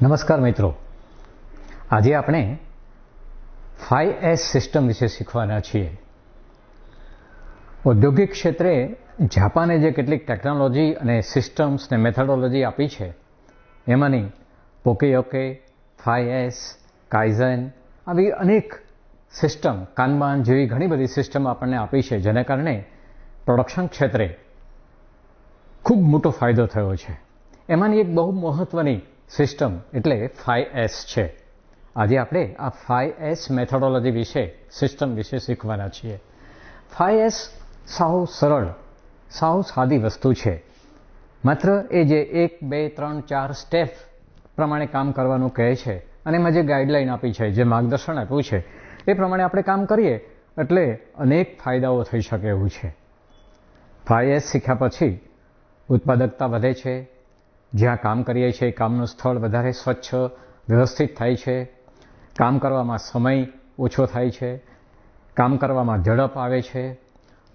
નમસ્કાર મિત્રો, આજે આપણે 5S સિસ્ટમ વિશે શીખવાના છીએ. ઔદ્યોગિક ક્ષેત્રે જાપાને જે કેટલીક ટેકનોલોજી અને સિસ્ટમ્સ ને મેથોડોલોજી આપી છે, એમાંની પોકેયોકે, 5S, કાઇઝન આવી અનેક સિસ્ટમ, કાનબાન જેવી ઘણી બધી સિસ્ટમ આપણને આપી છે, જેને કારણે પ્રોડક્શન ક્ષેત્રે ખૂબ મોટો ફાયદો થયો છે. એમાંની એક બહુ મહત્ત્વની સિસ્ટમ એટલે 5S છે. આજે આપણે આ 5S મેથોડોલોજી વિશે, સિસ્ટમ વિશે શીખવાના છીએ. 5S સાવ સરળ, સાવ સાદી વસ્તુ છે. માત્ર એ જે 1, 2, 3, 4 સ્ટેપ પ્રમાણે કામ કરવાનું કહે છે અને એમાં જે ગાઈડલાઈન આપી છે, જે માર્ગદર્શન આપ્યું છે, એ પ્રમાણે આપણે કામ કરીએ એટલે અનેક ફાયદાઓ થઈ શકે એવું છે. 5S શીખ્યા પછી ઉત્પાદકતા વધે છે. જ્યાં કામ કરીએ છીએ કામનું સ્થળ વધારે સ્વચ્છ, વ્યવસ્થિત થાય છે. કામ કરવામાં સમય ઓછો થાય છે. કામ કરવામાં ઝડપ આવે છે.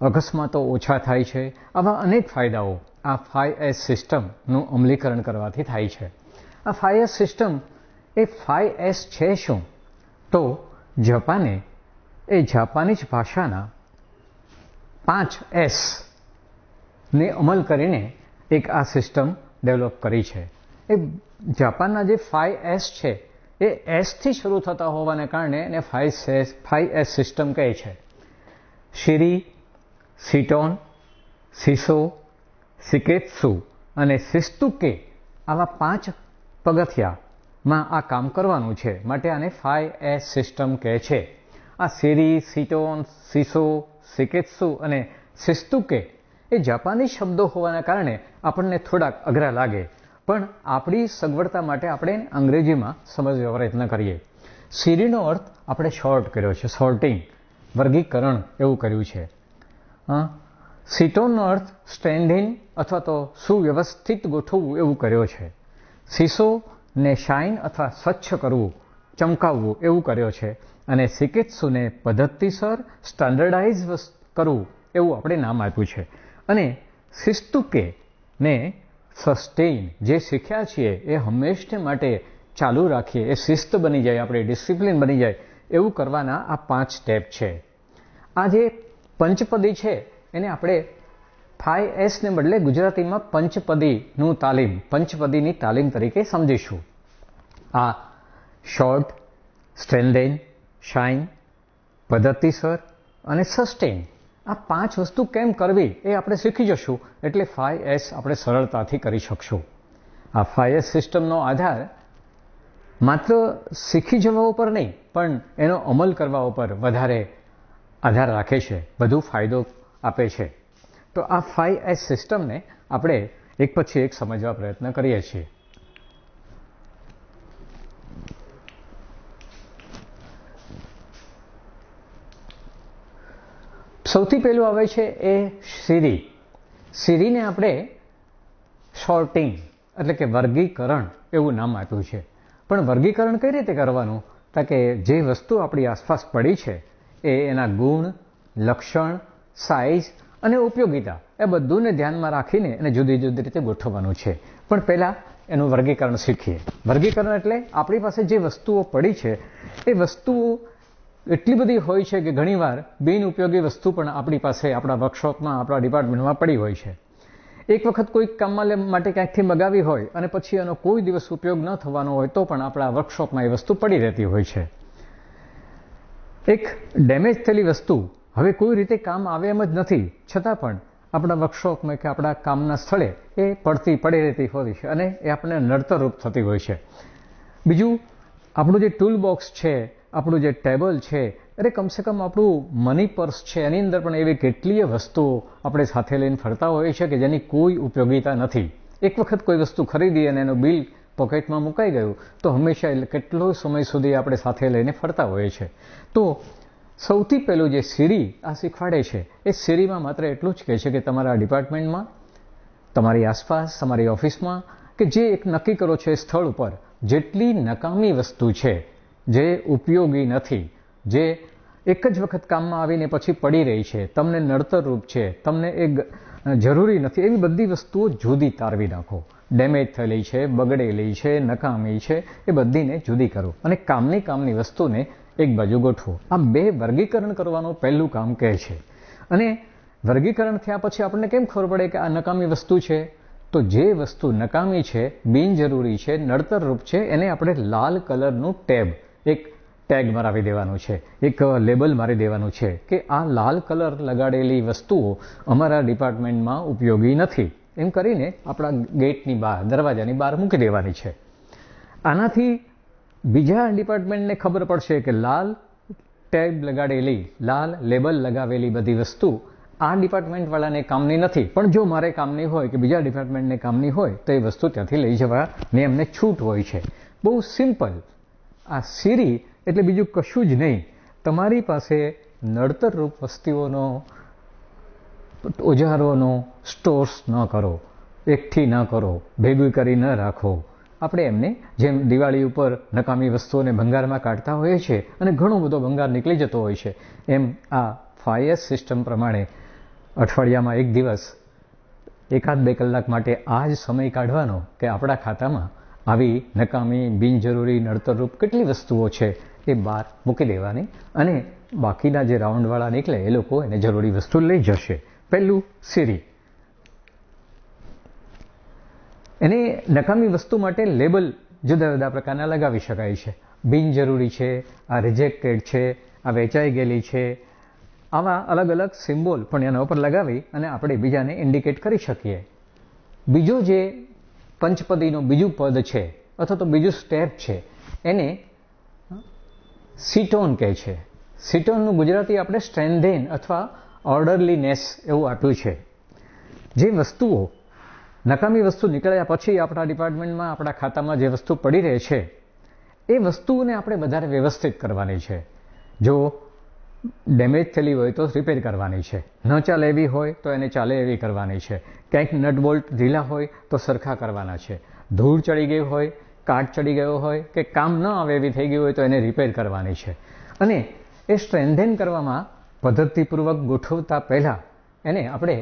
અકસ્માતો ઓછા થાય છે. આવા અનેક ફાયદાઓ આ 5S સિસ્ટમનું અમલીકરણ કરવાથી થાય છે. આ 5S સિસ્ટમ એ 5S છે શું? તો જાપાને એ જાપાનીઝ ભાષાના 5S ને અમલ કરીને એક આ સિસ્ટમ ડેવલપ કરી છે. એ જાપાનના જે 5S છે એ એસથી શરૂ થતા હોવાને કારણે એને 5S સિસ્ટમ કહે છે. શિરી, સિટોન, સિસો, સિકેત્સુ અને સિસ્તુકે આવા 5 પગથિયામાં આ કામ કરવાનું છે, માટે આને 5S સિસ્ટમ કહે છે. આ શિરી, સિટોન, સિસો, સિકેત્સુ અને સિસ્તુકે એ જાપાની શબ્દો હોવાના કારણે આપણને થોડાક અઘરા લાગે, પણ આપણી સગવડતા માટે આપણે અંગ્રેજીમાં સમજવા પ્રયત્ન કરીએ. શિરીનો અર્થ આપણે શોર્ટ કર્યો છે, સોર્ટિંગ, વર્ગીકરણ એવું કર્યું છે. સિટોનનો અર્થ સ્ટેન્ડિંગ અથવા તો સુવ્યવસ્થિત ગોઠવવું એવું કર્યો છે. સિસો ને શાઇન અથવા સ્વચ્છ કરવું, ચમકાવવું એવું કર્યો છે. અને સિકેત્સુને પદ્ધતિસર સ્ટાન્ડર્ડાઇઝ કરવું એવું આપણે નામ આપ્યું છે. અને સિસ્તુકે ને સસ્ટેઇન, જે શીખ્યા છીએ એ હંમેશને માટે ચાલુ રાખીએ, એ શિસ્ત બની જાય, આપણે ડિસિપ્લિન બની જાય એવું કરવાના આ 5 સ્ટેપ છે. આ જે પંચપદી છે એને આપણે 5S ને બદલે ગુજરાતીમાં પંચપદીની તાલીમ તરીકે સમજીશું. આ શોર્ટ, સ્ટ્રેન્ડેન, શાઇન, પદ્ધતિસર અને સસ્ટેઇન, આ 5 વસ્તુ કેમ કરવી એ આપણે શીખી જશું, એટલે 5S આપણે સરળતાથી કરી શકશું. આ 5S સિસ્ટમનો આધાર માત્ર શીખી જવા ઉપર નહીં, પણ એનો અમલ કરવા ઉપર વધારે આધાર રાખે છે, વધુ ફાયદો આપે છે. તો આ 5S સિસ્ટમને આપણે એક પછી એક સમજવા પ્રયત્ન કરીએ છીએ. સૌથી પહેલું આવે છે એ શિરી. શિરીને આપણે શોર્ટિંગ એટલે કે વર્ગીકરણ એવું નામ આપ્યું છે. પણ વર્ગીકરણ કઈ રીતે કરવાનું? તો કે જે વસ્તુ આપણી આસપાસ પડી છે એ એના ગુણ, લક્ષણ, સાઇઝ અને ઉપયોગિતા એ બધુંને ધ્યાનમાં રાખીને એને જુદી જુદી રીતે ગોઠવવાનું છે. પણ પહેલાં એનું વર્ગીકરણ શીખીએ. વર્ગીકરણ એટલે આપણી પાસે જે વસ્તુઓ પડી છે એ વસ્તુઓ એટલી બધી હોય છે કે ઘણીવાર બિનઉપયોગી વસ્તુ પણ આપણી પાસે, આપણા વર્કશોપમાં, આપણા ડિપાર્ટમેન્ટમાં પડી હોય છે. એક વખત કોઈ કામ માટે ક્યાંકથી મગાવી હોય અને પછી એનો કોઈ દિવસ ઉપયોગ ન થવાનો હોય તો પણ આપણા વર્કશોપમાં એ વસ્તુ પડી રહેતી હોય છે. એક ડેમેજ થયેલી વસ્તુ હવે કોઈ રીતે કામ આવે એમ જ નથી, છતાં પણ આપણા વર્કશોપમાં કે આપણા કામના સ્થળે એ પડી રહેતી હોય છે અને એ આપણને નડતરરૂપ થતી હોય છે. બીજું, આપણું જે ટૂલ બોક્સ છે, આપણું જે ટેબલ છે, અરે કમસે કમ આપણું મની પર્સ છે, એની અંદર પણ એવી કેટલીય વસ્તુઓ આપણે સાથે લઈને ફરતા હોઈએ છીએ કે જેની કોઈ ઉપયોગિતા નથી. એક વખત કોઈ વસ્તુ ખરીદી અને એનું બિલ પોકેટમાં મુકાઈ ગયું તો હંમેશા કેટલો સમય સુધી આપણે સાથે લઈને ફરતા હોઈએ છીએ. તો સૌથી પહેલું જે શિરી આ શીખવાડે છે એ શિરીમાં માત્ર એટલું જ કહે છે કે તમારા ડિપાર્ટમેન્ટમાં, તમારી આસપાસ, તમારી ઓફિસમાં કે જે એક નક્કી કરો છો એ સ્થળ ઉપર જેટલી નકામી વસ્તુ છે, જે ઉપયોગી નથી, જે એક જ વખત કામમાં આવીને પછી પડી રહી છે, તમને નડતરરૂપ છે, તમને એ જરૂરી નથી, એવી બધી વસ્તુઓ જુદી તારવી નાખો. ડેમેજ થયેલી છે, બગડેલી છે, નકામી છે, એ બધીને જુદી કરો અને કામની વસ્તુને એક બાજુ ગોઠવો. આ 2 વર્ગીકરણ કરવાનું પહેલું કામ કહે છે. અને વર્ગીકરણ થયા પછી આપણને કેમ ખબર પડે કે આ નકામી વસ્તુ છે? તો જે વસ્તુ નકામી છે, બિનજરૂરી છે, નડતરરૂપ છે, એને આપણે લાલ કલરનું ટેગ મરાવી દેવાનું છે, એક લેબલ મારી દેવાનું છે કે આ લાલ કલર લગાડેલી વસ્તુઓ અમારા ડિપાર્ટમેન્ટમાં ઉપયોગી નથી, એમ કરીને આપણા ગેટની બહાર, દરવાજાની બહાર મૂકી દેવાની છે. આનાથી બીજા ડિપાર્ટમેન્ટને ખબર પડશે કે લાલ ટેગ લગાડેલી, લાલ લેબલ લગાવેલી બધી વસ્તુ આ ડિપાર્ટમેન્ટવાળાને કામની નથી, પણ જો મારે કામની હોય કે બીજા ડિપાર્ટમેન્ટને કામની હોય તો એ વસ્તુ ત્યાંથી લઈ જવાની એમને છૂટ હોય છે. બહુ સિમ્પલ. આ સિરી એટલે બીજું કશું જ નહીં. તમારી પાસે નડતરરૂપ વસ્તુઓનો, ઓજારોનો સ્ટોર્સ ન કરો, એકઠી ન કરો, ભેગું કરી ન રાખો. આપણે એમને જેમ દિવાળી ઉપર નકામી વસ્તુઓને ભંગારમાં કાઢતા હોઈએ છીએ અને ઘણો બધો ભંગાર નીકળી જતો હોય છે, એમ આ 5S સિસ્ટમ પ્રમાણે અઠવાડિયામાં એક દિવસ 1-2 કલાક માટે આ જ સમય કાઢવાનો કે આપણા ખાતામાં આવી નકામી, બિનજરૂરી, નડતરરૂપ કેટલી વસ્તુઓ છે એ બહાર મૂકી દેવાની અને બાકીના જે રાઉન્ડવાળા નીકળે એ લોકો એને જરૂરી વસ્તુ લઈ જશે. પહેલું સિરી. એને નકામી વસ્તુ માટે લેબલ જુદા જુદા પ્રકારના લગાવી શકાય છે. બિનજરૂરી છે, આ રિજેક્ટેડ છે, આ વેચાઈ ગયેલી છે, આવા અલગ અલગ સિમ્બોલ પણ એના ઉપર લગાવી અને આપણે બીજાને ઇન્ડિકેટ કરી શકીએ. બીજો જે પંચપદીનું બીજું પદ છે અથવા તો બીજું સ્ટેપ છે એને સીટોન કહે છે. સીટોનનું ગુજરાતી આપણે સ્ટ્રેન્ધેન અથવા ઓર્ડરલીનેસ એવું આપ્યું છે. જે વસ્તુઓ નકામી વસ્તુ નીકળ્યા પછી આપણા ડિપાર્ટમેન્ટમાં, આપણા ખાતામાં જે વસ્તુ પડી રહે છે એ વસ્તુઓને આપણે વધારે વ્યવસ્થિત કરવાની છે. જો ડેમેજ થયેલી હોય તો રિપેર કરવાની છે, ન ચાલે એવી હોય તો એને ચાલે એવી કરવાની છે, ક્યાંક નટ બોલ્ટ ઢીલા હોય તો સરખા કરવાના છે, ધૂળ ચડી ગઈ હોય, કાટ ચડી ગયો હોય કે કામ ન આવે એવી થઈ ગઈ હોય તો એને રિપેર કરવાની છે. અને એ સ્ટ્રેન્ધેન કરવામાં પદ્ધતિપૂર્વક ગોઠવતા પહેલાં એને આપણે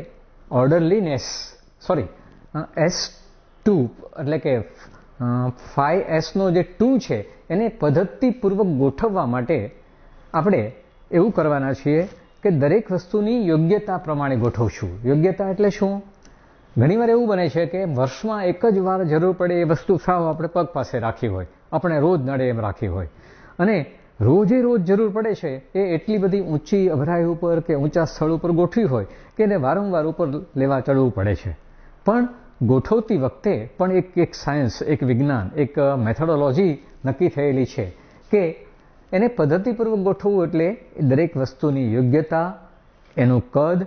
S2 એટલે કે 5Sનો જે 2 છે એને પદ્ધતિપૂર્વક ગોઠવવા માટે આપણે એવું કરવાના છીએ કે દરેક વસ્તુની યોગ્યતા પ્રમાણે ગોઠવશું. યોગ્યતા એટલે શું? ઘણીવાર એવું બને છે કે વર્ષમાં એક જ વાર જરૂર પડે એ વસ્તુ સાવ આપણે પગ પાસે રાખી હોય, આપણે રોજ નડે એમ રાખી હોય અને રોજે રોજ જરૂર પડે છે એ એટલી બધી ઊંચી અભરાઈ ઉપર કે ઊંચા સ્થળ ઉપર ગોઠવી હોય કે એને વારંવાર ઉપર લેવા ચડવું પડે છે. પણ ગોઠવતી વખતે પણ એક સાયન્સ, એક વિજ્ઞાન, એક મેથોડોલોજી નક્કી થયેલી છે કે એને પદ્ધતિપૂર્વક ગોઠવવું એટલે દરેક વસ્તુની યોગ્યતા, એનું કદ,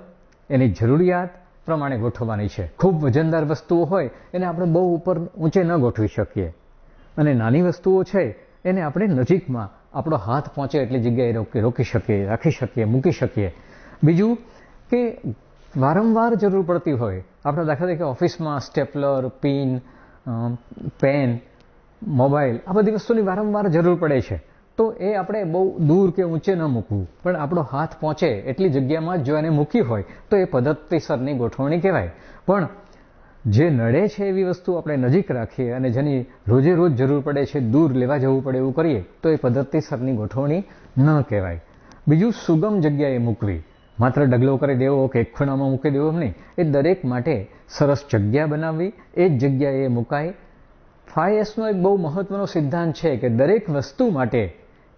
એની જરૂરિયાત પ્રમાણે ગોઠવવાની છે. ખૂબ વજનદાર વસ્તુઓ હોય એને આપણે બહુ ઉપર ઊંચે ન ગોઠવી શકીએ અને નાની વસ્તુઓ છે એને આપણે નજીકમાં આપણો હાથ પહોંચે એટલી જગ્યાએ રોકી શકીએ, રાખી શકીએ, મૂકી શકીએ. બીજું કે વારંવાર જરૂર પડતી હોય, આપણે દાખલા તરીકે ઓફિસમાં સ્ટેપલર, પિન, પેન, મોબાઈલ, આ બધી વસ્તુની વારંવાર જરૂર પડે છે તો એ આપણે બહુ દૂર કે ઊંચે ન મૂકવું, પણ આપણો હાથ પહોંચે એટલી જગ્યામાં જ જો એને મૂકી હોય તો એ પદ્ધતિસરની ગોઠવણી કહેવાય. પણ જે નડે છે એવી વસ્તુ આપણે નજીક રાખીએ અને જેની રોજે રોજ જરૂર પડે છે દૂર લેવા જવું પડે એવું કરીએ તો એ પદ્ધતિસરની ગોઠવણી ન કહેવાય. બીજું સુગમ જગ્યાએ મૂકવી, માત્ર ડગલો કરી દેવો કે એક ખૂણામાં મૂકી દેવો નહીં, એ દરેક માટે સરસ જગ્યા બનાવવી, એ જ જગ્યાએ મુકાય. 5Sનો એક બહુ મહત્વનો સિદ્ધાંત છે કે દરેક વસ્તુ માટે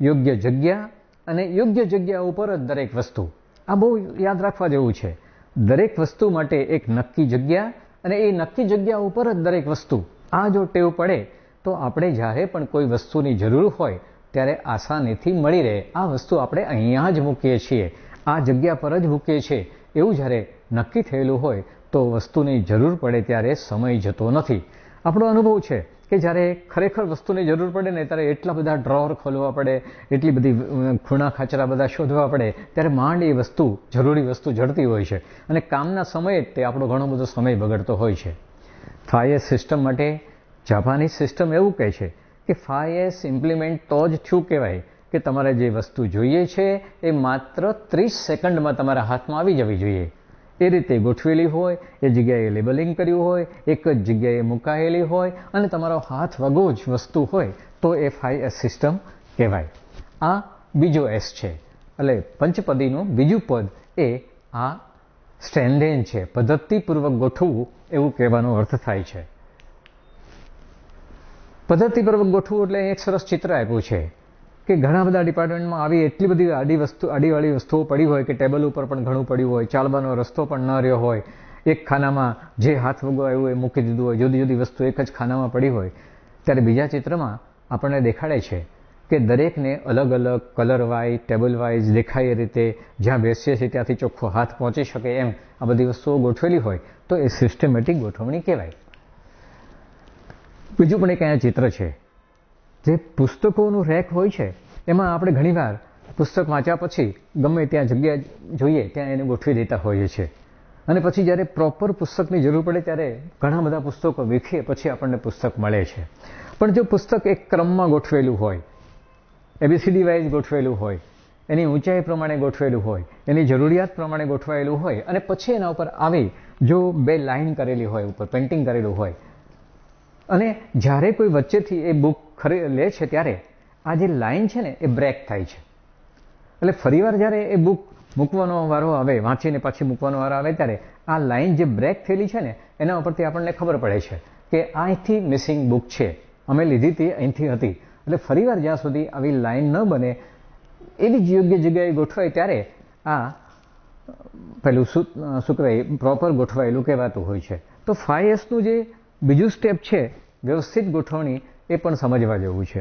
યોગ્ય જગ્યા અને યોગ્ય જગ્યા ઉપર જ દરેક વસ્તુ. આ બહુ યાદ રાખવા જેવું છે. દરેક વસ્તુ માટે એક નક્કી જગ્યા અને એ નક્કી જગ્યા ઉપર જ દરેક વસ્તુ. આ જો ટેવ પડે તો આપણે જ્યારે પણ કોઈ વસ્તુની જરૂર હોય ત્યારે આસાનીથી મળી રહે. આ વસ્તુ આપણે અહીંયા જ મૂકીએ છીએ, આ જગ્યા પર જ મૂકીએ છીએ એવું જ્યારે નક્કી થયેલું હોય તો વસ્તુની જરૂર પડે ત્યારે સમય જતો નથી. આપણો અનુભવ છે કે જ્યારે ખરેખર વસ્તુની જરૂર પડે ને ત્યારે એટલા બધા ડ્રોઅર ખોલવા પડે, એટલી બધી ખૂણા ખાચરા બધા શોધવા પડે, ત્યારે માંડ એ વસ્તુ, જરૂરી વસ્તુ જડતી હોય છે અને કામના સમયે જ તે આપણો ઘણો બધો સમય બગડતો હોય છે. 5S સિસ્ટમ માટે જાપાનીઝ સિસ્ટમ એવું કહે છે કે 5S ઇમ્પ્લિમેન્ટ તો જ થયું કહેવાય કે તમારે જે વસ્તુ જોઈએ છે એ માત્ર 30 સેકન્ડમાં તમારા હાથમાં આવી જવી જોઈએ. એ રીતે ગોઠવેલી હોય, એ જગ્યાએ લેબલિંગ કર્યું હોય, એક જ જગ્યાએ મુકાયેલી હોય અને તમારો હાથ વગો જ વસ્તુ હોય તો એ 5S સિસ્ટમ કહેવાય. આ બીજો S છે. એટલે પંચપદીનું બીજું પદ એ આ સ્ટેન્ડેન છે, પદ્ધતિપૂર્વક ગોઠવવું એવું કહેવાનો અર્થ થાય છે. પદ્ધતિપૂર્વક ગોઠવવું એટલે એક સરસ ચિત્ર આપ્યું છે કે ઘણા બધા ડિપાર્ટમેન્ટમાં આવી એટલી બધી આડીવાળી વસ્તુઓ પડી હોય કે ટેબલ ઉપર પણ ઘણું પડ્યું હોય, ચાલવાનો રસ્તો પણ ન રહ્યો હોય, એક ખાનામાં જે હાથ વગો આવ્યું એ મૂકી દીધું હોય, જુદી જુદી વસ્તુ એક જ ખાનામાં પડી હોય. ત્યારે બીજા ચિત્રમાં આપણને દેખાડે છે કે દરેકને અલગ અલગ કલર વાઇઝ, ટેબલ વાઇઝ દેખાય એ રીતે જ્યાં બેસીએ છીએ ત્યાંથી ચોખ્ખો હાથ પહોંચી શકે એમ આ બધી વસ્તુઓ ગોઠવેલી હોય તો એ સિસ્ટમેટિક ગોઠવણી કહેવાય. બીજું પણ એક અહીંયા ચિત્ર છે. જે પુસ્તકોનું રેક હોય છે એમાં આપણે ઘણીવાર પુસ્તક વાંચ્યા પછી ગમે ત્યાં જગ્યા જોઈએ ત્યાં એને ગોઠવી દેતા હોઈએ છીએ અને પછી જ્યારે પ્રોપર પુસ્તકની જરૂર પડે ત્યારે ઘણા બધા પુસ્તકો વીખીએ પછી આપણને પુસ્તક મળે છે. પણ જો પુસ્તક એક ક્રમમાં ગોઠવેલું હોય, ABCD વાઇઝ ગોઠવેલું હોય, એની ઊંચાઈ પ્રમાણે ગોઠવેલું હોય, એની જરૂરિયાત પ્રમાણે ગોઠવાયેલું હોય અને પછી એના ઉપર આવી જો બે લાઇન કરેલી હોય, ઉપર પેઇન્ટિંગ કરેલું હોય અને જ્યારે કોઈ વચ્ચેથી એ બુક લે છે ત્યારે આ જે લાઇન છે ને એ બ્રેક થાય છે. એટલે ફરીવાર જ્યારે એ બુક મૂકવાનો વારો આવે, વાંચીને પાછી મૂકવાનો વારો આવે ત્યારે આ લાઇન જે બ્રેક થયેલી છે ને એના ઉપરથી આપણને ખબર પડે છે કે અહીંથી મિસિંગ બુક છે, અમે લીધી હતી અહીંથી હતી. એટલે ફરીવાર જ્યાં સુધી આવી લાઇન ન બને એવી જ યોગ્ય જગ્યાએ ગોઠવાય ત્યારે આ પેલું શું કહેવાય પ્રોપર ગોઠવાયેલું કહેવાતું હોય છે. તો 5Sનું જે બીજું સ્ટેપ છે વ્યવસ્થિત ગોઠવણી એ પણ સમજવા જેવું છે.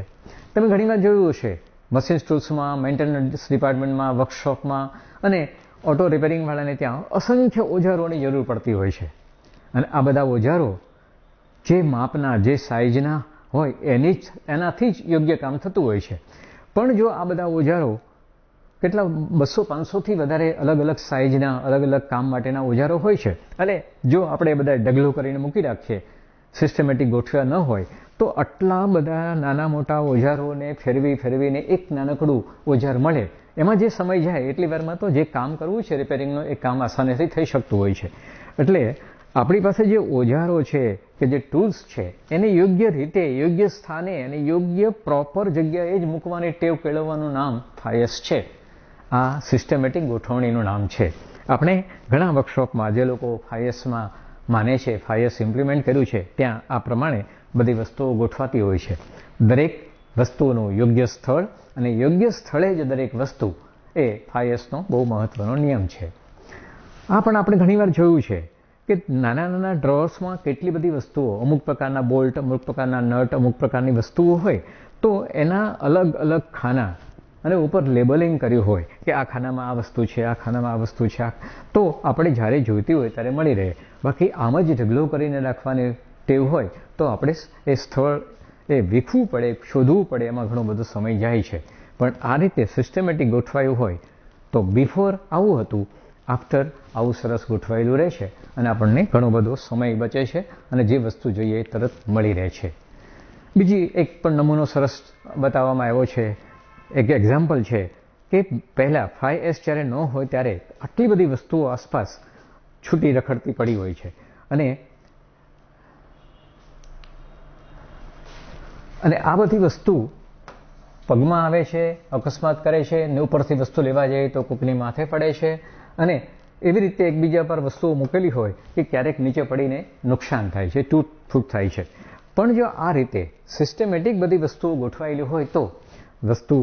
તમે ઘણીવાર જોયું હશે મશીન ટૂલ્સમાં, મેન્ટેનન્સ ડિપાર્ટમેન્ટમાં, વર્કશોપમાં અને ઓટો રિપેરિંગવાળાને ત્યાં અસંખ્ય ઓજારોની જરૂર પડતી હોય છે અને આ બધા ઓજારો જે માપના, જે સાઇઝના હોય એનાથી જ યોગ્ય કામ થતું હોય છે. પણ જો આ બધા ઓજારો કેટલા 200-500થી વધારે અલગ અલગ સાઇઝના, અલગ અલગ કામ માટેના ઓજારો હોય છે અને જો આપણે બધા ઢગલો કરીને મૂકી રાખીએ, સિસ્ટમેટિક ગોઠવ્યા ન હોય તો આટલા બધા નાના મોટા ઓજારોને ફેરવીને એક નાનકડું ઓજાર મળે એમાં જે સમય જાય એટલી વારમાં તો જે કામ કરવું છે રિપેરિંગનું એ કામ આસાનીથી થઈ શકતું હોય છે. એટલે આપણી પાસે જે ઓજારો છે કે જે ટૂલ્સ છે એને યોગ્ય રીતે, યોગ્ય સ્થાને અને યોગ્ય પ્રોપર જગ્યાએ જ મૂકવાની ટેવ કેળવવાનું નામ 5S છે. આ સિસ્ટમેટિક ગોઠવણીનું નામ છે. આપણે ઘણા વર્કશોપમાં જે લોકો 5Sમાં માને છે, 5S ઇમ્પ્લિમેન્ટ કર્યું છે ત્યાં આ પ્રમાણે બધી વસ્તુઓ ગોઠવાતી હોય છે. દરેક વસ્તુનું યોગ્ય સ્થળ અને યોગ્ય સ્થળે જ દરેક વસ્તુ એ 5Sનો બહુ મહત્વનો નિયમ છે. આ પણ આપણે ઘણીવાર જોયું છે કે નાના નાના ડ્રોઅર્સમાં કેટલી બધી વસ્તુઓ, અમુક પ્રકારના બોલ્ટ, અમુક પ્રકારના નટ, અમુક પ્રકારની વસ્તુઓ હોય તો એના અલગ અલગ ખાના અને ઉપર લેબલિંગ કર્યું હોય કે આ ખાનામાં આ વસ્તુ છે, આ ખાનામાં આ વસ્તુ છે, તો આપણે જ્યારે જોઈતી હોય ત્યારે મળી રહે. બાકી આમ જ ઢગલો કરીને રાખવાની ટેવ હોય તો આપણે એ સ્થળ એ વીખવું પડે, શોધવું પડે, એમાં ઘણો બધો સમય જાય છે. પણ આ રીતે સિસ્ટમેટિક ગોઠવાયું હોય તો બિફોર આવું હતું, આફ્ટર આવું સરસ ગોઠવાયેલું રહે છે અને આપણને ઘણો બધો સમય બચે છે અને જે વસ્તુ જોઈએ એ તરત મળી રહે છે. બીજી એક પણ નમૂનો સરસ બતાવવામાં આવ્યો છે, એક એક્ઝામ્પલ છે કે પહેલાં 5S જ્યારે ન હોય ત્યારે આટલી બધી વસ્તુઓ આસપાસ છૂટી રખડતી પડી હોય છે અને આ બધી વસ્તુ પગમાં આવે છે, અકસ્માત કરે છે ને ઉપરથી વસ્તુ લેવા જાય તો કોકની માથે પડે છે અને એવી રીતે એકબીજા પર વસ્તુઓ મૂકેલી હોય કે ક્યારેક નીચે પડીને નુકસાન થાય છે, તૂટ થાય છે. પણ જો આ રીતે સિસ્ટમેટિક બધી વસ્તુઓ ગોઠવાયેલી હોય તો વસ્તુ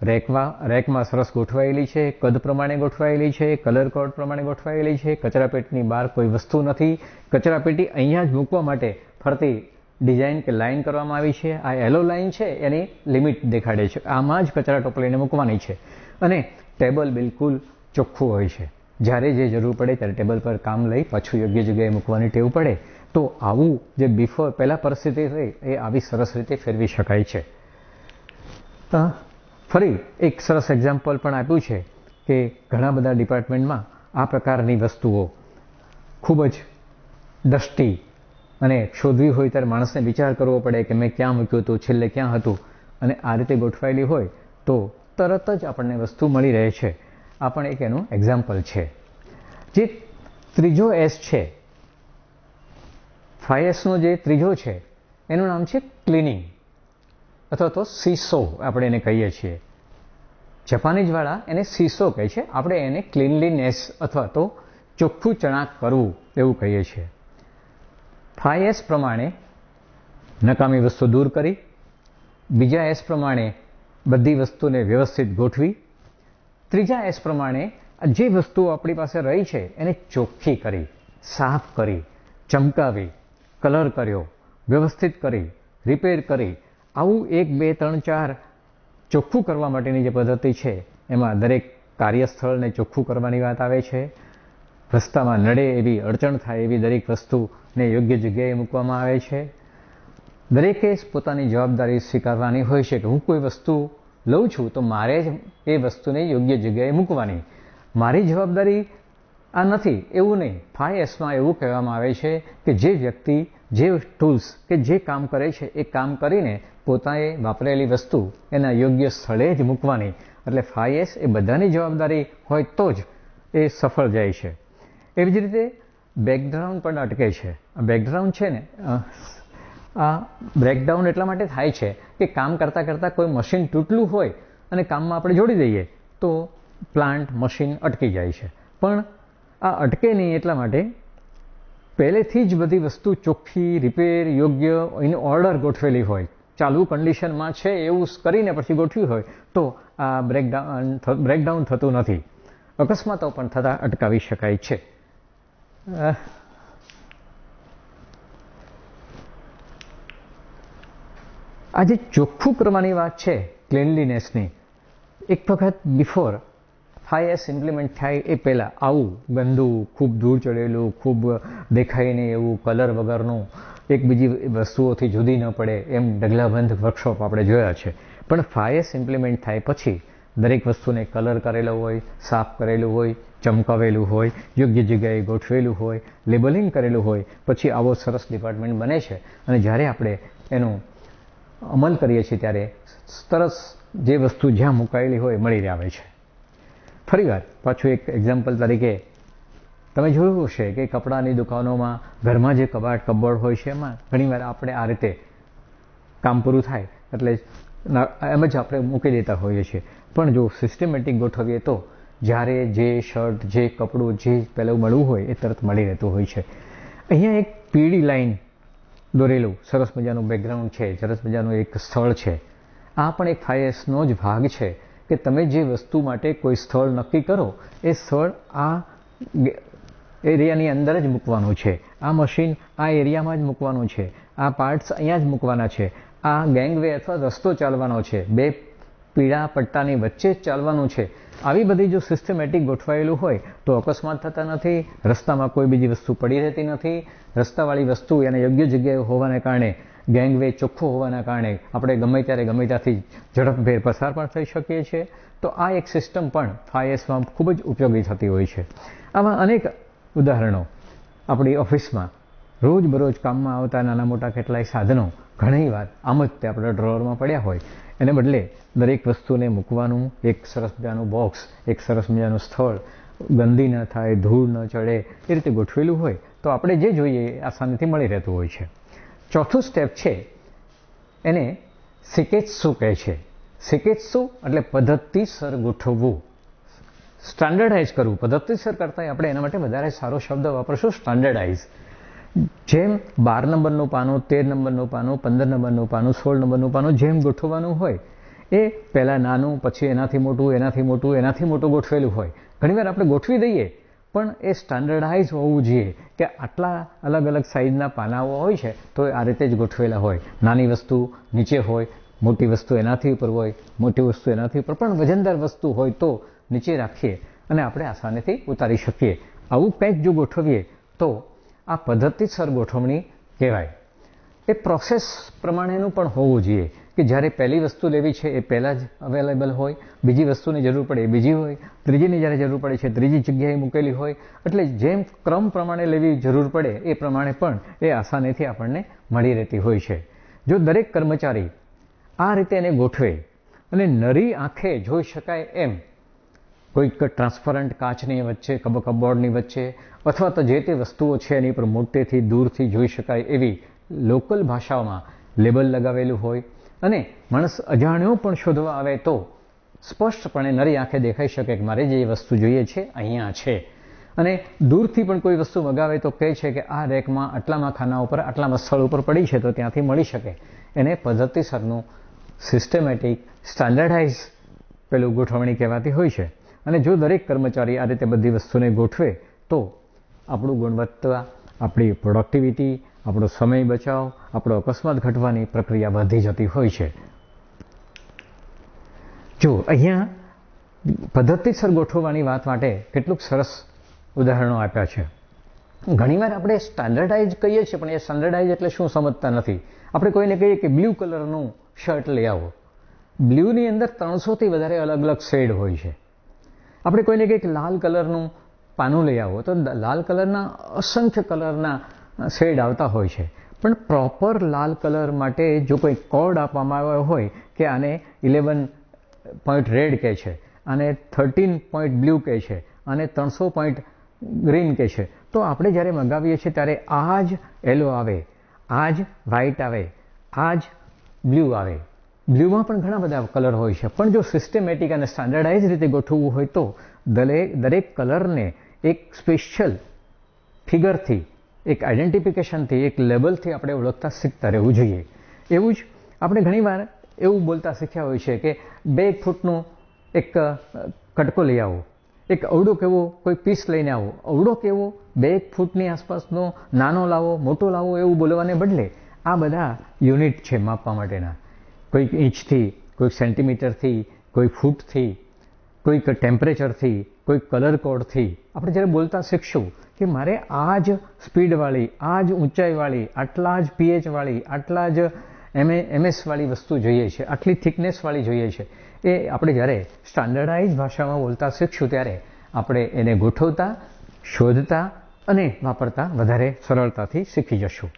રેકમાં સરસ ગોઠવાયેલી છે, કદ પ્રમાણે ગોઠવાયેલી છે, કલર કોડ પ્રમાણે ગોઠવાયેલી છે, કચરાપેટીની બહાર કોઈ વસ્તુ નથી, કચરાપેટી અહીંયા જ મૂકવા માટે ફરતી ડિઝાઇન કે લાઇન કરવામાં આવી છે. આ યલો લાઇન છે એની લિમિટ દેખાડે છે, આમાં જ કચરા ટોપલીને મૂકવાની છે અને ટેબલ બિલકુલ ચોખ્ખું હોય છે. જ્યારે જે જરૂર પડે ત્યારે ટેબલ પર કામ લઈ પાછું યોગ્ય જગ્યાએ મૂકવાની ટેવ પડે તો આવું જે પહેલાં પરિસ્થિતિ હોય એ આવી સરસ રીતે ફેરવી શકાય છે. ફરી એક સરસ એક્ઝામ્પલ પણ આપ્યું છે કે ઘણા બધા ડિપાર્ટમેન્ટમાં આ પ્રકારની વસ્તુઓ ખૂબ જ ડસ્ટી અને શોધવી હોય ત્યારે માણસને વિચાર કરવો પડે કે મેં ક્યાં મૂક્યું હતું, છેલ્લે ક્યાં હતું, અને આ રીતે ગોઠવાયેલી હોય તો તરત જ આપણને વસ્તુ મળી રહે છે. આ પણ એક એનું એક્ઝામ્પલ છે. જે ત્રીજો એસ છે, 5Sનો જે ત્રીજો છે એનું નામ છે ક્લિનિંગ અથવા તો સીસો આપણે એને કહીએ છીએ. જાપાનીઝવાળા એને સીસો કહે છે, આપણે એને ક્લીનલીનેસ અથવા તો ચોખ્ખું ચણાક કરવું એવું કહીએ છીએ. 5S પ્રમાણે નકામી વસ્તુ દૂર કરી, બીજા એસ પ્રમાણે બધી વસ્તુને વ્યવસ્થિત ગોઠવી, ત્રીજા એસ પ્રમાણે જે વસ્તુઓ આપણી પાસે રહી છે એને ચોખ્ખી કરી, સાફ કરી, ચમકાવી, કલર કર્યો, વ્યવસ્થિત કરી, રિપેર કરી. આવું 1, 2, 3, 4 ચોખ્ખું કરવા માટેની જે પદ્ધતિ છે એમાં દરેક કાર્યસ્થળને ચોખ્ખું કરવાની વાત આવે છે. રસ્તામાં નડે એવી, અડચણ થાય એવી દરેક વસ્તુને યોગ્ય જગ્યાએ મૂકવામાં આવે છે. દરેકે પોતાની જવાબદારી સ્વીકારવાની હોય છે કે હું કોઈ વસ્તુ લઉં છું તો મારે જ એ વસ્તુને યોગ્ય જગ્યાએ મૂકવાની, મારી જવાબદારી આ નથી એવું નહીં. 5Sમાં એવું કહેવામાં આવે છે કે જે વ્યક્તિ જે ટૂલ્સ કે જે કામ કરે છે એ કામ કરીને પોતાએ વાપરેલી વસ્તુ એના યોગ્ય સ્થળે જ મૂકવાની. એટલે 5S એ બધાની જવાબદારી હોય તો જ એ સફળ જાય છે. એવી જ રીતે બેકગ્રાઉન્ડ પણ અટકે છે. આ બેકગ્રાઉન્ડ છે ને, આ બ્રેકડાઉન એટલા માટે થાય છે કે કામ કરતાં કરતાં કોઈ મશીન તૂટેલું હોય અને કામમાં આપણે જોડી દઈએ તો પ્લાન્ટ, મશીન અટકી જાય છે. પણ આ અટકે નહીં એટલા માટે પહેલેથી જ બધી વસ્તુ ચોખ્ખી, રિપેર, યોગ્ય, એની ઓર્ડર ગોઠવેલી હોય, ચાલુ કન્ડિશનમાં છે એવું કરીને પછી ગોઠવ્યું હોય તો આ બ્રેકડાઉન થતું નથી. અકસ્માતો પણ થતાં અટકાવી શકાય છે. આ જે ચોખ્ખું કરવાની વાત છે ક્લીનલીનેસની, એક વખત બિફોર 5S ઇમ્પ્લિમેન્ટ થાય એ પહેલાં આવું ગંદુ, ખૂબ ધૂળ ચડેલું, ખૂબ દેખાય નહીં એવું, કલર વગરનું, એક બીજી વસ્તુઓથી જુદી ન પડે એમ ઢગલાબંધ વર્કશોપ આપણે જોયા છે. પણ 5S ઇમ્પ્લિમેન્ટ થાય પછી દરેક વસ્તુને કલર કરેલો હોય, સાફ કરેલું હોય, ચમકાવેલું હોય, યોગ્ય જગ્યાએ ગોઠવેલું હોય, લેબલિંગ કરેલું હોય, પછી આવો સરસ ડિપાર્ટમેન્ટ બને છે. અને જ્યારે આપણે એનું અમલ કરીએ છીએ ત્યારે સરસ જે વસ્તુ જ્યાં મુકાયેલી હોય મળી આવે છે. ફરીવાર પાછું એક એક્ઝામ્પલ તરીકે તમે જોયું હશે કે કપડાની દુકાનોમાં ઘરમાં જે કબોર્ડ હોય છે એમાં ઘણીવાર આપણે આ રીતે કામ પૂરું થાય એટલે એમ જ આપણે મૂકી દેતા હોઈએ છીએ. પણ જો સિસ્ટમેટિક ગોઠવીએ તો જ્યારે જે શર્ટ, જે કપડું, જે પહેલું મળવું હોય એ તરત મળી રહેતું હોય છે. અહીંયા એક પીળી લાઈન દોરેલું સરસ મજાનું બેકગ્રાઉન્ડ છે, સરસ મજાનું એક સ્થળ છે. આ પણ એક 5Sનો જ ભાગ છે કે તમે જે વસ્તુ માટે કોઈ સ્થળ નક્કી કરો એ સ્થળ આ એરિયાની અંદર જ મૂકવાનું છે, આ મશીન આ એરિયામાં જ મૂકવાનું છે, આ પાર્ટ્સ અહીંયા જ મૂકવાના છે, આ ગેંગવે અથવા રસ્તો ચાલવાનો છે, 2 પીળા પટ્ટાની વચ્ચે જ ચાલવાનું છે. આવી બધી જો સિસ્ટમેટિક ગોઠવાયેલું હોય તો અકસ્માત થતા નથી, રસ્તામાં કોઈ બીજી વસ્તુ પડી રહેતી નથી. રસ્તાવાળી વસ્તુ એને યોગ્ય જગ્યાએ હોવાને કારણે, ગેંગવે ચોખ્ખો હોવાના કારણે આપણે ગમે ત્યારે ગમે ત્યાંથી ઝડપભેર પસાર પણ થઈ શકીએ છીએ. તો આ એક સિસ્ટમ પણ 5Sમાં ખૂબ જ ઉપયોગી થતી હોય છે. આમાં અનેક ઉદાહરણો આપણી ઓફિસમાં રોજબરોજ કામમાં આવતા નાના મોટા કેટલાય સાધનો ઘણીવાર આમ જ તે આપણા ડ્રોવરમાં પડ્યા હોય, એને બદલે દરેક વસ્તુને મૂકવાનું એક સરસ મજાનું બોક્સ, એક સરસ મજાનું સ્થળ, ગંદી ન થાય, ધૂળ ન ચડે એ રીતે ગોઠવેલું હોય તો આપણે જે જોઈએ એ આસાનીથી મળી રહેતું હોય છે. ચોથું સ્ટેપ છે એને સિકેત્સુ કહે છે. સિકેત્સુ એટલે પદ્ધતિસર ગોઠવવું, સ્ટાન્ડર્ડાઇઝ કરવું. પદ્ધતિસર કરતાં આપણે એના માટે વધારે સારો શબ્દ વાપરશું, સ્ટાન્ડર્ડાઇઝ. જેમ 12 નંબરનું પાનું, 13 નંબરનું પાનું, 15 નંબરનું પાનું, 16 નંબરનું પાનું જેમ ગોઠવવાનું હોય એ પહેલાં નાનું, પછી એનાથી મોટું, એનાથી મોટું, એનાથી મોટું ગોઠવેલું હોય. ઘણીવાર આપણે ગોઠવી દઈએ પણ એ સ્ટાન્ડર્ડાઇઝ હોવું જોઈએ કે આટલા અલગ અલગ સાઇઝના પાનાઓ હોય છે તો આ રીતે જ ગોઠવેલા હોય. નાની વસ્તુ નીચે હોય, મોટી વસ્તુ એનાથી ઉપર હોય, મોટી વસ્તુ એનાથી ઉપર, પણ વજનદાર વસ્તુ હોય તો નીચે રાખીએ અને આપણે આસાનીથી ઉતારી શકીએ. આવું કંઈક જો ગોઠવીએ તો આ પદ્ધતિસર ગોઠવણી કહેવાય. એ પ્રોસેસ પ્રમાણેનું પણ હોવું જોઈએ કે જ્યારે પહેલી વસ્તુ લેવી છે એ પહેલાં જ અવેલેબલ હોય, બીજી વસ્તુની જરૂર પડે એ બીજી હોય, ત્રીજીની જ્યારે જરૂર પડે છે ત્રીજી જગ્યાએ મૂકેલી હોય. એટલે જેમ ક્રમ પ્રમાણે લેવી જરૂર પડે એ પ્રમાણે પણ એ આસાનીથી આપણને મળી રહેતી હોય છે. જો દરેક કર્મચારી આ રીતે એને ગોઠવે અને નરી આંખે જોઈ શકાય એમ કોઈક ટ્રાન્સપરન્ટ કાચની વચ્ચે કબોર્ડની વચ્ચે અથવા તો જે તે વસ્તુઓ છે એની પર મોટેથી દૂરથી જોઈ શકાય એવી લોકલ ભાષાઓમાં લેબલ લગાવેલું હોય અને માણસ અજાણ્યો પણ શોધવા આવે તો સ્પષ્ટપણે નરી આંખે દેખાઈ શકે કે મારે જે વસ્તુ જોઈએ છે અહીંયા છે. અને દૂરથી પણ કોઈ વસ્તુ મગાવે તો કહે છે કે આ રેકમાં આટલામાં ખાના ઉપર આટલામાં સ્થળ ઉપર પડી છે તો ત્યાંથી મળી શકે. એને પદ્ધતિસરનું સિસ્ટમેટિક સ્ટાન્ડર્ડાઇઝ પેલું ગોઠવણી કહેવાતી હોય છે. અને જો દરેક કર્મચારી આ રીતે બધી વસ્તુને ગોઠવે તો આપણું ગુણવત્તા, આપણી પ્રોડક્ટિવિટી, આપણો સમય બચાવ, આપણો અકસ્માત ઘટવાની પ્રક્રિયા વધી જતી હોય છે. જો અહીંયા પદ્ધતિસર ગોઠવવાની વાત માટે કેટલુંક સરસ ઉદાહરણો આપ્યા છે. ઘણીવાર આપણે સ્ટાન્ડર્ડાઇઝ કહીએ છીએ પણ એ સ્ટાન્ડર્ડાઇઝ એટલે શું સમજતા નથી. આપણે કોઈને કહીએ કે બ્લુ કલરનું શર્ટ લઈ આવો. બ્લુની અંદર 300થી વધારે અલગ અલગ શેડ હોય છે. આપણે કોઈને કહીએ કે લાલ કલરનું પાનું લઈ આવો તો લાલ કલરના અસંખ્ય કલરના શેડ આવતા હોય છે. પણ પ્રોપર લાલ કલર માટે જો કોઈ કોડ આપવામાં આવ્યો હોય કે આને 11 પોઈન્ટ રેડ કહે છે, આને 13 પોઈન્ટ બ્લુ કહે છે, આને 300 પોઈન્ટ ગ્રીન કહે છે, તો આપણે જ્યારે મંગાવીએ છીએ ત્યારે આ જ યલો આવે, આ જ વ્હાઇટ આવે, આ જ બ્લુ આવે. બ્લુમાં પણ ઘણા બધા કલર હોય છે. પણ જો સિસ્ટમેટિક અને સ્ટાન્ડર્ડાઇઝ રીતે ગોઠવવું હોય તો દરેક કલરને એક સ્પેશિયલ ફિગરથી, એક આઈડેન્ટિફિકેશનથી, એક લેબલથી આપણે ઓળખતા શીખતા રહેવું જોઈએ. એવું જ આપણે ઘણીવાર એવું બોલતા શીખ્યા હોય છે કે 2 ફૂટનું એક કટકો લઈ આવો, એક અવડો કેવો કોઈ પીસ લઈને આવો. અવડો કેવો 2 ફૂટની આસપાસનો નાનો લાવો, મોટો લાવો એવું બોલવાને બદલે આ બધા યુનિટ છે માપવા માટેના. કોઈક ઇંચથી, કોઈક સેન્ટીમીટરથી, કોઈ ફૂટથી, કોઈક ટેમ્પરેચરથી, કોઈક કલર કોડથી આપણે જ્યારે બોલતા શીખશું કે મારે આ જ સ્પીડવાળી, આ જ ઊંચાઈવાળી, આટલા જ પીએચવાળી, આટલા જ એમએસવાળી વસ્તુ જોઈએ છે, આટલી થિકનેસવાળી જોઈએ છે, એ આપણે જ્યારે સ્ટાન્ડર્ડાઇઝ ભાષામાં બોલતા શીખશું ત્યારે આપણે એને ગોઠવતા, શોધતા અને વાપરતા વધારે સરળતાથી શીખી જશું.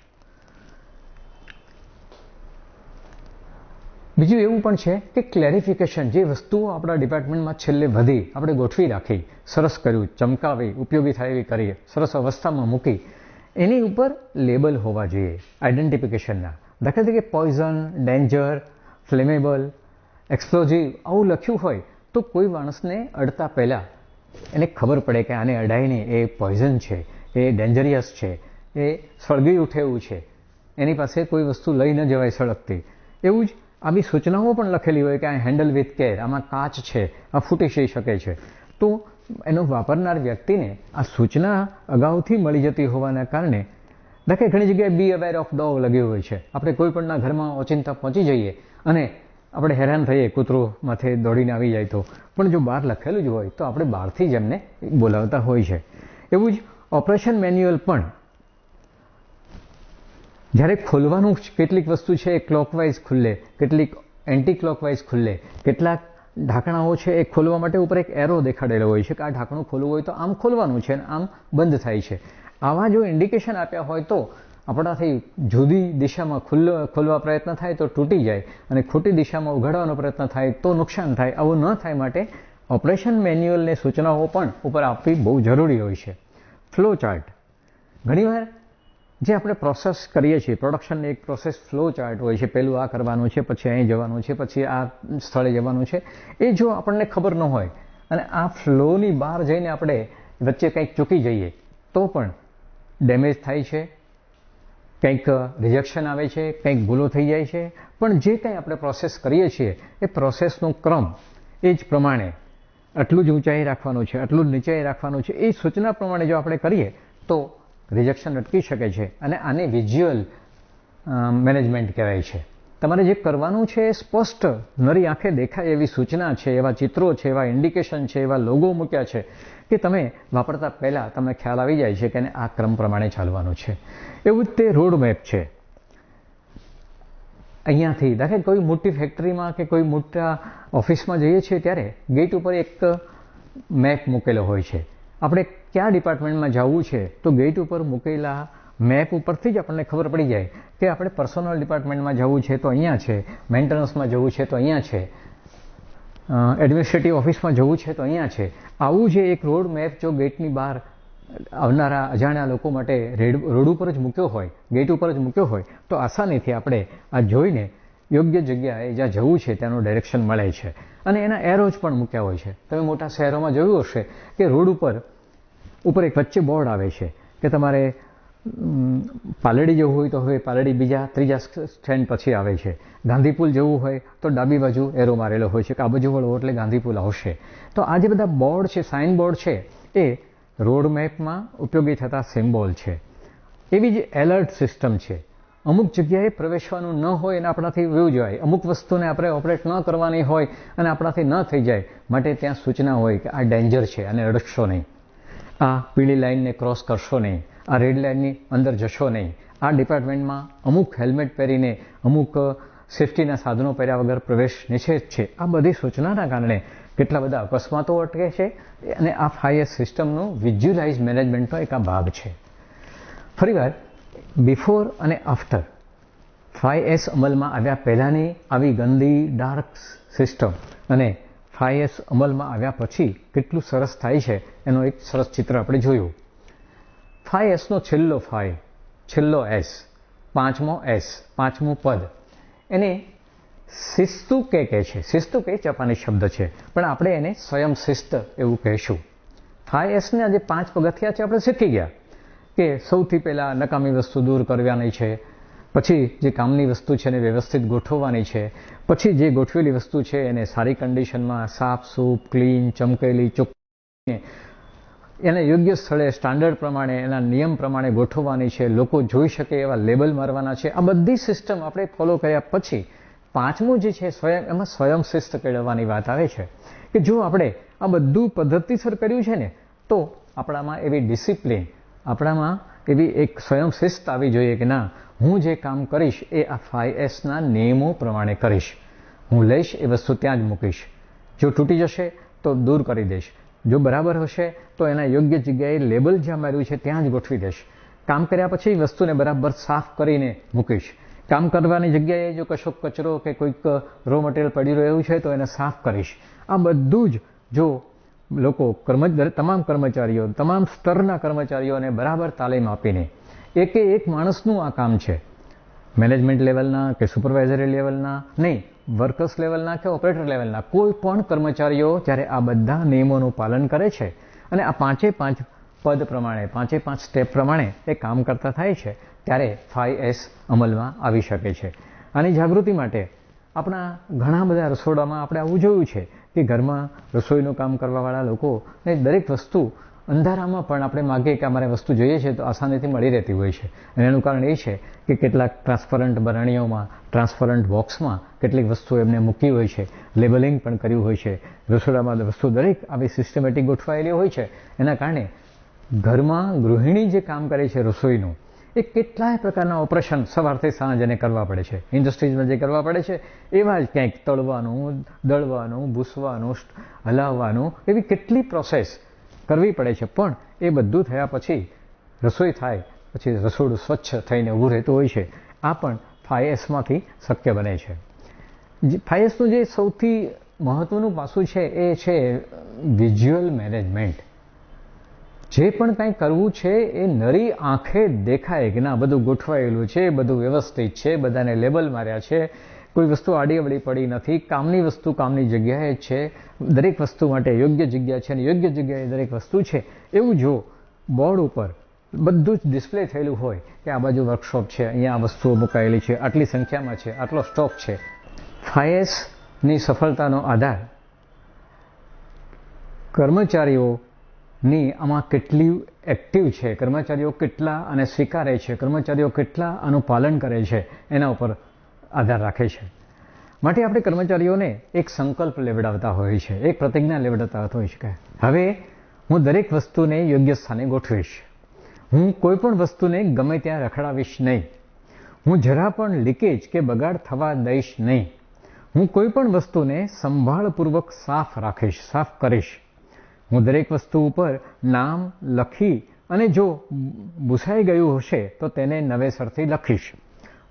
બીજું એવું પણ છે કે ક્લેરિફિકેશન, જે વસ્તુઓ આપણા ડિપાર્ટમેન્ટમાં છેલ્લે વધી, આપણે ગોઠવી રાખી, સરસ કર્યું, ચમકાવી, ઉપયોગી થાય એવી કરી, સરસ અવસ્થામાં મૂકી, એની ઉપર લેબલ હોવા જોઈએ આઈડેન્ટિફિકેશનના. દાખલા તરીકે પોઈઝન, ડેન્જર, ફ્લેમેબલ, એક્સપ્લોઝિવ આવું લખ્યું હોય તો કોઈ માણસને અડતા પહેલાં એને ખબર પડે કે આને અડાય નહીં, એ પોઈઝન છે, એ ડેન્જરિયસ છે, એ સળગી ઉઠે એવું છે, એની પાસે કોઈ વસ્તુ લઈ ન જવાય સળગતી. એવું જ આવી સૂચનાઓ પણ લખેલી હોય કે આ હેન્ડલ વિથ કેર, આમાં કાચ છે, આ ફૂટી જઈ શકે છે. તો એનો વાપરનાર વ્યક્તિને આ સૂચના અગાઉથી મળી જતી હોવાના કારણે, દાખલે ઘણી જગ્યાએ બી અવેર ઓફ ડોગ લખ્યું હોય છે. આપણે કોઈ પણના ઘરમાં ઓચિંતા પહોંચી જઈએ અને આપણે હેરાન થઈએ, કૂતરો માથે દોડીને આવી જાય તો, પણ જો બહાર લખેલું જ હોય તો આપણે બહારથી જ એમને બોલાવતા હોય છે. એવું જ ઓપરેશન મેન્યુઅલ પણ જ્યારે ખોલવાનું કેટલીક વસ્તુ છે એ ક્લોકવાઇઝ ખુલ્લે, કેટલીક એન્ટી ક્લોકવાઇઝ ખુલ્લે, કેટલાક ઢાંકણાઓ છે એ ખોલવા માટે ઉપર એક એરો દેખાડેલો હોય છે કે આ ઢાંકણું ખોલવું હોય તો આમ ખોલવાનું છે અને આમ બંધ થાય છે. આવા જો ઇન્ડિકેશન આપ્યા હોય તો આપણાથી જુદી દિશામાં ખોલવા પ્રયત્ન થાય તો તૂટી જાય અને ખોટી દિશામાં ઉઘાડવાનો પ્રયત્ન થાય તો નુકસાન થાય. આવું ન થાય માટે ઓપરેશન મેન્યુઅલની સૂચનાઓ પણ ઉપર આપવી બહુ જરૂરી હોય છે. ફ્લો ચાર્ટ, ઘણીવાર જે આપણે પ્રોસેસ કરીએ છીએ, પ્રોડક્શનની એક પ્રોસેસ ફ્લો ચાર્ટ હોય છે. પહેલું આ કરવાનું છે, પછી અહીં જવાનું છે, પછી આ સ્થળે જવાનું છે. એ જો આપણને ખબર ન હોય અને આ ફ્લોની બહાર જઈને આપણે વચ્ચે કંઈક ચૂકી જઈએ તો પણ ડેમેજ થાય છે, કંઈક રિજેક્શન આવે છે, કંઈક ભૂલો થઈ જાય છે. પણ જે કંઈ આપણે પ્રોસેસ કરીએ છીએ એ પ્રોસેસનો ક્રમ એ જ પ્રમાણે આટલું જ ઊંચાઈ રાખવાનું છે, આટલું જ નીચાઈ રાખવાનું છે, એ સૂચના પ્રમાણે જો આપણે કરીએ તો રિજેક્શન અટકી શકે છે. અને આને વિઝ્યુઅલ મેનેજમેન્ટ કહેવાય છે. તમારે જે કરવાનું છે એ સ્પષ્ટ નરી આંખે દેખાય એવી સૂચના છે, એવા ચિત્રો છે, એવા ઇન્ડિકેશન છે, એવા લોગો મૂક્યા છે કે તમે વાપરતા પહેલાં તમને ખ્યાલ આવી જાય છે કે આ ક્રમ પ્રમાણે ચાલવાનું છે. એવું જ તે રોડ મેપ છે. અહીંયાથી દાખલે કોઈ મોટી ફેક્ટરીમાં કે કોઈ મોટા ઓફિસમાં જઈએ છીએ ત્યારે ગેટ ઉપર એક મેપ મૂકેલો હોય છે. આપણે કયા ડિપાર્ટમેન્ટમાં જવું છે તો ગેટ ઉપર મૂકેલા મેપ ઉપરથી જ આપણને ખબર પડી જાય કે આપણે પર્સનલ ડિપાર્ટમેન્ટમાં જવું છે તો અહીંયા છે, મેન્ટેનન્સમાં જવું છે તો અહીંયા છે, એડમિનિસ્ટ્રેટિવ ઓફિસમાં જવું છે તો અહીંયા છે. આવું જે એક રોડ મેપ જો ગેટની બહાર આવનારા અજાણ્યા લોકો માટે રોડ ઉપર જ મૂક્યો હોય, ગેટ ઉપર જ મૂક્યો હોય, તો આસાનીથી આપણે આ જોઈને યોગ્ય જગ્યાએ જ્યાં જવું છે ત્યાંનું ડાયરેક્શન મળે છે. અને એના એરોઝ પણ મૂક્યા હોય છે. તમે મોટા શહેરોમાં જોયું હશે કે રોડ ઉપર એક વચ્ચે બોર્ડ આવે છે કે તમારે પાલડી જવું હોય તો હવે પાલડી બીજા ત્રીજા સ્ટેન્ડ પછી આવે છે. ગાંધીપુલ જવું હોય તો ડાબી બાજુ એરો મારેલો હોય છે કે આ બાજુ વળવો એટલે ગાંધીપુલ આવશે. તો આ જે બધા બોર્ડ છે, સાઇન બોર્ડ છે, એ રોડ મેપમાં ઉપયોગી થતા સિમ્બોલ છે. એવી જ એલર્ટ સિસ્ટમ છે. અમુક જગ્યાએ પ્રવેશવાનું ન હોય અને આપણાથી વયું જાય, અમુક વસ્તુને આપણે ઓપરેટ ન કરવાની હોય અને આપણાથી ન થઈ જાય, માટે ત્યાં સૂચના હોય કે આ ડેન્જર છે, આને અડકશો નહીં, આ પીળી લાઇનને ક્રોસ કરશો નહીં, આ રેડ લાઇનની અંદર જશો નહીં, આ ડિપાર્ટમેન્ટમાં અમુક હેલ્મેટ પહેરીને અમુક સેફટીના સાધનો પહેર્યા વગર પ્રવેશ નિષેધ છે. આ બધી સૂચનાના કારણે કેટલા બધા અકસ્માતો અટકે છે અને આ 5S સિસ્ટમનું વિઝ્યુલાઇઝ મેનેજમેન્ટનો એક આ ભાગ છે. ફરીવાર બિફોર અને આફ્ટર 5S અમલમાં આવ્યા પહેલાંની આવી ગંદી ડાર્ક સિસ્ટમ અને 5S અમલમાં આવ્યા પછી કેટલું સરસ થાય છે એનું એક સરસ ચિત્ર આપણે જોયું. 5Sનો છેલ્લો 5, છેલ્લો S, પાંચમું પદ, એને શિસ્તુ કે છે. શિસ્તુ કે જાપાની શબ્દ છે, પણ આપણે એને સ્વયં શિસ્ત એવું કહીશું. 5Sને આજે 5 પગથિયા છે આપણે શીખી ગયા કે સૌથી પહેલાં નકામી વસ્તુ દૂર કરવાની છે, પછી જે કામની વસ્તુ છે એને વ્યવસ્થિત ગોઠવવાની છે, પછી જે ગોઠવેલી વસ્તુ છે એને સારી કન્ડિશનમાં સાફ સૂફ, ક્લીન, ચમકેલી, ચોખ્ખી એને યોગ્ય સ્થળે સ્ટાન્ડર્ડ પ્રમાણે એના નિયમ પ્રમાણે ગોઠવવાની છે, લોકો જોઈ શકે એવા લેબલ મારવાના છે. આ બધી સિસ્ટમ આપણે ફોલો કર્યા પછી પાંચમું જે છે એમાં સ્વયં શિસ્ત કેળવવાની વાત આવે છે કે જો આપણે આ બધું પદ્ધતિસર કર્યું છે ને તો આપણામાં એવી ડિસિપ્લિન, આપણામાં એવી એક સ્વયં શિસ્ત આવી જોઈએ કે ના, હું જે કામ કરીશ એ આ 5Sના નિયમો પ્રમાણે કરીશ. હું લઈશ એ વસ્તુ ત્યાં જ મૂકીશ. જો તૂટી જશે તો દૂર કરી દઈશ. જો બરાબર હશે તો એના યોગ્ય જગ્યાએ લેબલ જ્યાં માર્યું છે ત્યાં જ ગોઠવી દઈશ. કામ કર્યા પછી વસ્તુને બરાબર સાફ કરીને મૂકીશ. કામ કરવાની જગ્યાએ જો કશો કચરો કે કોઈક રો મટીરિયલ પડી રહ્યું છે તો એને સાફ કરીશ. આ બધું જ જો લોકો તમામ કર્મચારીઓ, તમામ સ્તરના કર્મચારીઓને બરાબર તાલીમ આપીને એકે એક માણસનું આ કામ છે, મેનેજમેન્ટ લેવલના કે સુપરવાઇઝરી લેવલના નહીં, વર્કર્સ લેવલના કે ઓપરેટર લેવલના કોઈ પણ કર્મચારીઓ જ્યારે આ બધા નિયમોનું પાલન કરે છે અને આ 5 પદ પ્રમાણે 5 સ્ટેપ પ્રમાણે એ કામ કરતા થાય છે ત્યારે 5S અમલમાં આવી શકે છે. આની જાગૃતિ માટે આપણા ઘણા બધા રસોડામાં આપણે આવું જોયું છે કે ઘરમાં રસોઈનું કામ કરવાવાળા લોકોને દરેક વસ્તુ અંધારામાં પણ આપણે માગીએ કે અમારે વસ્તુ જોઈએ છે તો આસાનીથી મળી રહેતી હોય છે. અને એનું કારણ એ છે કે કેટલાક ટ્રાન્સપરન્ટ બરણીઓમાં, ટ્રાન્સપરન્ટ બોક્સમાં કેટલીક વસ્તુ એમને મૂકી હોય છે, લેબલિંગ પણ કર્યું હોય છે. રસોડામાં વસ્તુ દરેક આવી સિસ્ટમેટિક ગોઠવાયેલી હોય છે. એના કારણે ઘરમાં ગૃહિણી જે કામ કરે છે રસોઈનું, એ કેટલાય પ્રકારના ઓપરેશન સવારથી સાંજ એને કરવા પડે છે. ઇન્ડસ્ટ્રીઝમાં જે કરવા પડે છે એવા જ ક્યાંક તળવાનું, દળવાનું, ભૂસવાનું, હલાવવાનું, એવી કેટલી પ્રોસેસ કરવી પડે છે. પણ એ બધું થયા પછી રસોઈ થાય પછી રસોડું સ્વચ્છ થઈને ઊભું રહેતું હોય છે. આ પણ 5Sમાંથી શક્ય બને છે. 5Sનું જે સૌથી મહત્વનું પાસું છે એ છે વિઝ્યુઅલ મેનેજમેન્ટ. જે પણ કાંઈ કરવું છે એ નરી આંખે દેખાય કે ના બધું ગોઠવાયેલું છે, બધું વ્યવસ્થિત છે, બધાને લેબલ માર્યા છે, કોઈ વસ્તુ આડીઅવળી પડી નથી, કામની વસ્તુ કામની જગ્યાએ જ છે, દરેક વસ્તુ માટે યોગ્ય જગ્યા છે અને યોગ્ય જગ્યાએ દરેક વસ્તુ છે. એવું જો બોર્ડ ઉપર બધું જ ડિસ્પ્લે થયેલું હોય કે આ બાજુ વર્કશોપ છે, અહીંયા આ વસ્તુઓ મુકાયેલી છે, આટલી સંખ્યામાં છે, આટલો સ્ટોક છે. 5Sની સફળતાનો આધાર કર્મચારીઓની આમાં કેટલી એક્ટિવ છે, કર્મચારીઓ કેટલા આને સ્વીકારે છે, કર્મચારીઓ કેટલા આનું પાલન કરે છે એના ઉપર આધાર રાખે છે. માટે આપણે કર્મચારીઓને એક સંકલ્પ લેવડાવતા હોય છે, એક પ્રતિજ્ઞા લેવડાવતા હોય છે કે હવે હું દરેક વસ્તુને યોગ્ય સ્થાને ગોઠવીશ. હું કોઈ પણ વસ્તુને ગમે ત્યાં રખડાવીશ નહીં. હું જરા પણ લીકેજ કે બગાડ થવા દઈશ નહીં. હું કોઈ પણ વસ્તુને સંભાળપૂર્વક સાફ રાખીશ, સાફ કરીશ. હું દરેક વસ્તુ ઉપર નામ લખી અને જો ભૂસાઈ ગયું હશે તો તેને નવેસરથી લખીશ.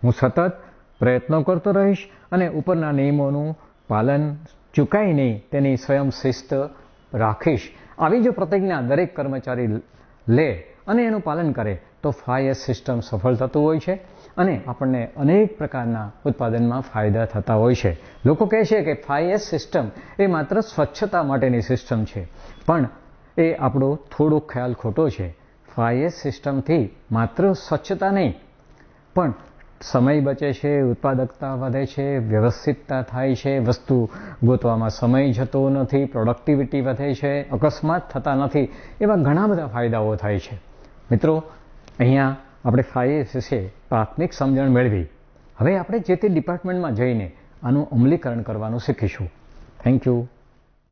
હું સતત પ્રયત્નો કરતો રહીશ અને ઉપરના નિયમોનું પાલન ચૂકાઈ નહીં તેની સ્વયં શિસ્ત રાખીશ. આવી જો પ્રતિજ્ઞા દરેક કર્મચારી લે અને એનું પાલન કરે તો 5S સિસ્ટમ સફળ થતું હોય છે અને આપણને અનેક પ્રકારના ઉત્પાદનમાં ફાયદા થતા હોય છે. લોકો કહે છે કે 5S સિસ્ટમ એ માત્ર સ્વચ્છતા માટેની સિસ્ટમ છે, પણ એ આપણો થોડો ખ્યાલ ખોટો છે. 5S સિસ્ટમથી માત્ર સ્વચ્છતા નહીં, પણ સમય બચે છે, ઉત્પાદકતા વધે છે, વ્યવસ્થિતતા થાય છે, વસ્તુ ગોતવામાં સમય જતો નથી, પ્રોડક્ટિવિટી વધે છે, અકસ્માત થતા નથી, એવા ઘણા બધા ફાયદાઓ થાય છે. મિત્રો, અહીંયા આપણે 5S વિશે પ્રાથમિક સમજણ મેળવી. હવે આપણે જે તે ડિપાર્ટમેન્ટમાં જઈને આનું અમલીકરણ કરવાનું શીખીશું. Thank you.